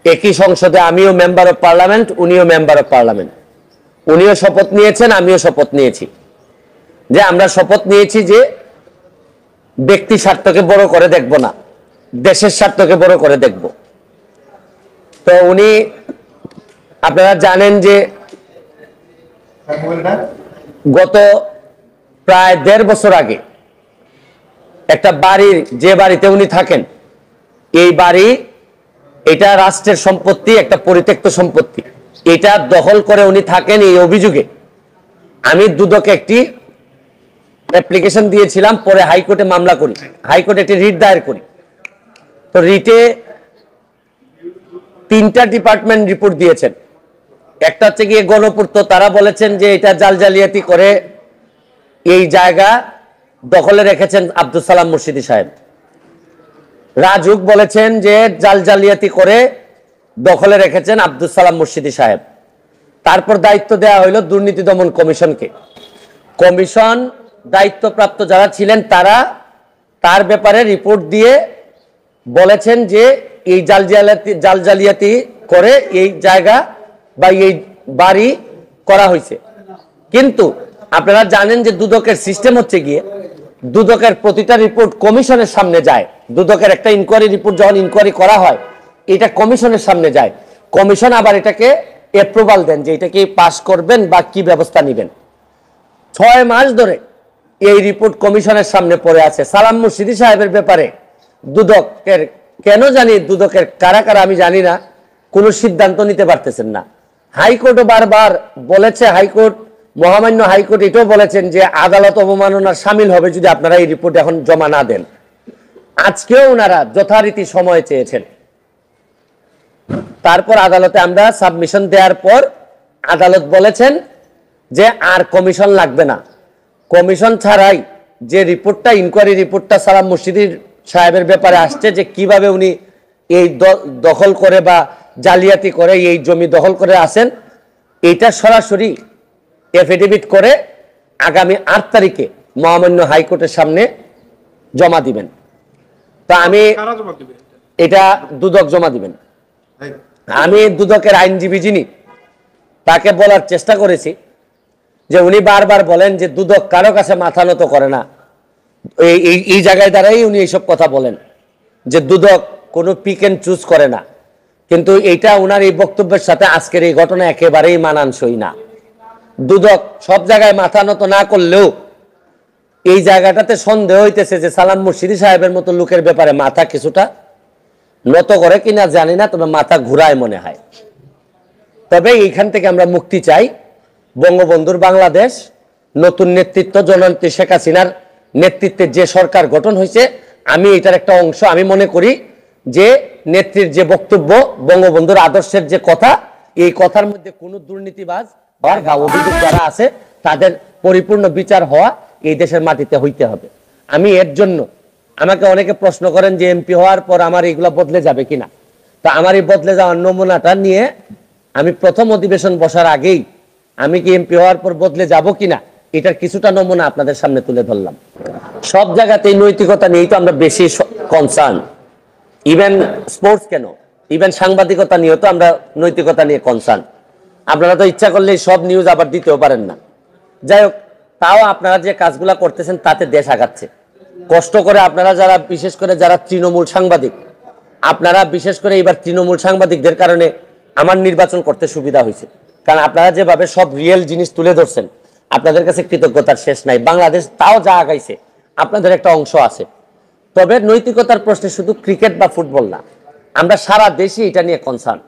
একই সংসদে আমিও মেম্বার অফ পার্লামেন্ট, উনিও মেম্বার অফ পার্লামেন্ট। উনিও শপথ নিয়েছেন, আমিও শপথ নিয়েছি। যে আমরা শপথ নিয়েছি যে ব্যক্তি স্বার্থকে বড় করে দেখব না, দেশের স্বার্থকে বড় করে দেখব। তো উনি, আপনারা জানেন যে গত প্রায় 1.5 বছর আগে একটা বাড়ির, যে বাড়িতে উনি থাকেন, এই বাড়ি, এটা রাষ্ট্রের সম্পত্তি, একটা পরিত্যক্ত সম্পত্তি, এটা দখল করে উনি থাকেন। এই অভিযোগে আমি দুদকে একটি অ্যাপ্লিকেশন দিয়েছিলাম, পরে হাইকোর্টে মামলা করি, হাইকোর্টে একটি রিট দায়ের করি। তো রিটে 3টা ডিপার্টমেন্ট রিপোর্ট দিয়েছেন। একটা হচ্ছে গিয়ে গণপূর্ত, তারা বলেছেন যে এটা জালজালিয়াতি করে এই জায়গা দখলে রেখেছেন আব্দুল সালাম মুর্শিদি সাহেব। রাজুক বলেছেন যে জালজালিয়াতি করে দখলে রেখেছেন আব্দুল সালাম মুর্শিদি সাহেব। তারপর দায়িত্ব দেওয়া হইল দুর্নীতি দমন কমিশনকে। কমিশন দায়িত্বপ্রাপ্ত যারা ছিলেন তারা তার ব্যাপারে রিপোর্ট দিয়ে বলেছেন যে এই জালজালিয়াতি করে এই জায়গা বা এই বাড়ি করা হয়েছে। কিন্তু আপনারা জানেন যে দুদকের সিস্টেম হচ্ছে গিয়ে, দুদকের প্রতিটা রিপোর্ট কমিশনের সামনে যায়। দুদকের একটা ইনকোয়ারি রিপোর্ট যখন ইনকোয়ারি করা হয়, এটা কমিশনের সামনে যায়। কমিশন আবার এটাকে অ্যাপ্রুভাল দেন যে এটাকে পাস করবেন বা কি ব্যবস্থা নেবেন। 6 মাস ধরে এই রিপোর্ট কমিশনের সামনে পড়ে আছে। সালাম মুর্শিদি সাহেবের ব্যাপারে দুদকের, কেন জানি দুদকের কারা কারা আমি জানি না, কোনো সিদ্ধান্ত নিতে পারতেছেন না। হাইকোর্টও বারবার বলেছে, হাইকোর্ট, মহামান্য হাইকোর্ট এটাও বলেছেন যে আদালত অবমাননার সামিল হবে যদি আপনারা এই রিপোর্ট এখন জমা না দেন। আজকেও ওনারা যথারীতি সময় চেয়েছেন। তারপর আদালতে আমরা সাবমিশন দেওয়ার পর আদালত বলেছেন যে আর কমিশন লাগবে না। কমিশন ছাড়াই যে রিপোর্টটা, ইনকোয়ারি রিপোর্টটা সালাম মুর্শিদি সাহেবের ব্যাপারে আসছে, যে কিভাবে উনি এই দখল করে বা জালিয়াতি করে এই জমি দখল করে আসেন, এইটা সরাসরি এফিডেভিট করে আগামী 8 তারিখে মহামান্য হাইকোর্টের সামনে জমা দিবেন। তো আমি, এটা দুদক জমা দিবেন। আমি দুদকের আইনজীবী যিনি, তাকে বলার চেষ্টা করেছি যে উনি বারবার বলেন যে দুদক কারো কাছে মাথা নত করে না। এই জায়গায় দাঁড়াই উনি এইসব কথা বলেন যে দুদক কোনো পিক এন্ড চুজ করে না। কিন্তু এইটা ওনার এই বক্তব্যের সাথে আজকের এই ঘটনা একেবারেই মানানসই না। দুদক সব জায়গায় মাথা নত না করলেও এই জায়গাটাতে সন্দেহ হইতেছে যে সালাম মুর্শিদি সাহেবের মতো লোকের ব্যাপারে মাথা কিছুটা নত করে কিনা জানি না, তবে মাথা ঘুরায় মনে হয়। তবে এইখান থেকে আমরা মুক্তি চাই। বঙ্গবন্ধুর বাংলাদেশ, নতুন নেতৃত্ব, জননেত্রী শেখ হাসিনার নেতৃত্বে যে সরকার গঠন হয়েছে, আমি এটার একটা অংশ। আমি মনে করি যে নেত্রীর যে বক্তব্য, বঙ্গবন্ধুর আদর্শের যে কথা, এই কথার মধ্যে কোনো দুর্নীতিবাজ বা অভিযোগ যারা আছে তাদের পরিপূর্ণ বিচার হওয়া এই দেশের মাটিতে হইতে হবে। আমি এর জন্য, আমাকে অনেকে প্রশ্ন করেন যে এমপি হওয়ার পর আমার এইগুলা বদলে যাবে কিনা। তা আমার এই বদলে যাওয়ার নমুনাটা নিয়ে আমি প্রথম অধিবেশন বসার আগেই আমি কি এমপি হওয়ার পর বদলে যাব কিনা এটার কিছুটা নমুনা আপনাদের সামনে তুলে ধরলাম। সব জায়গাতেই নৈতিকতা নিয়েই তো আমরা বেশি কনসার্ন। ইভেন স্পোর্টস কেন, ইভেন সাংবাদিকতা নিয়েও তো আমরা নৈতিকতা নিয়ে কনসার্ন। আপনারা তো ইচ্ছা করলে সব নিউজ আবার দিতেও পারেন না। যাই হোক, তাও আপনারা যে কাজগুলা করতেছেন তাতে দেশ আগাচ্ছে। কষ্ট করে আপনারা যারা, বিশেষ করে যারা তৃণমূল সাংবাদিক, আপনারা বিশেষ করে এবার তৃণমূল সাংবাদিকদের কারণে আমার নির্বাচন করতে সুবিধা হয়েছে। কারণ আপনারা যেভাবে সব রিয়েল জিনিস তুলে ধরছেন, আপনাদের কাছে কৃতজ্ঞতার শেষ নাই। বাংলাদেশ তাও যা আগাইছে, আপনাদের একটা অংশ আছে। তবে নৈতিকতার প্রশ্নে শুধু ক্রিকেট বা ফুটবল না, আমরা সারা দেশে এটা নিয়ে কনসার্ন।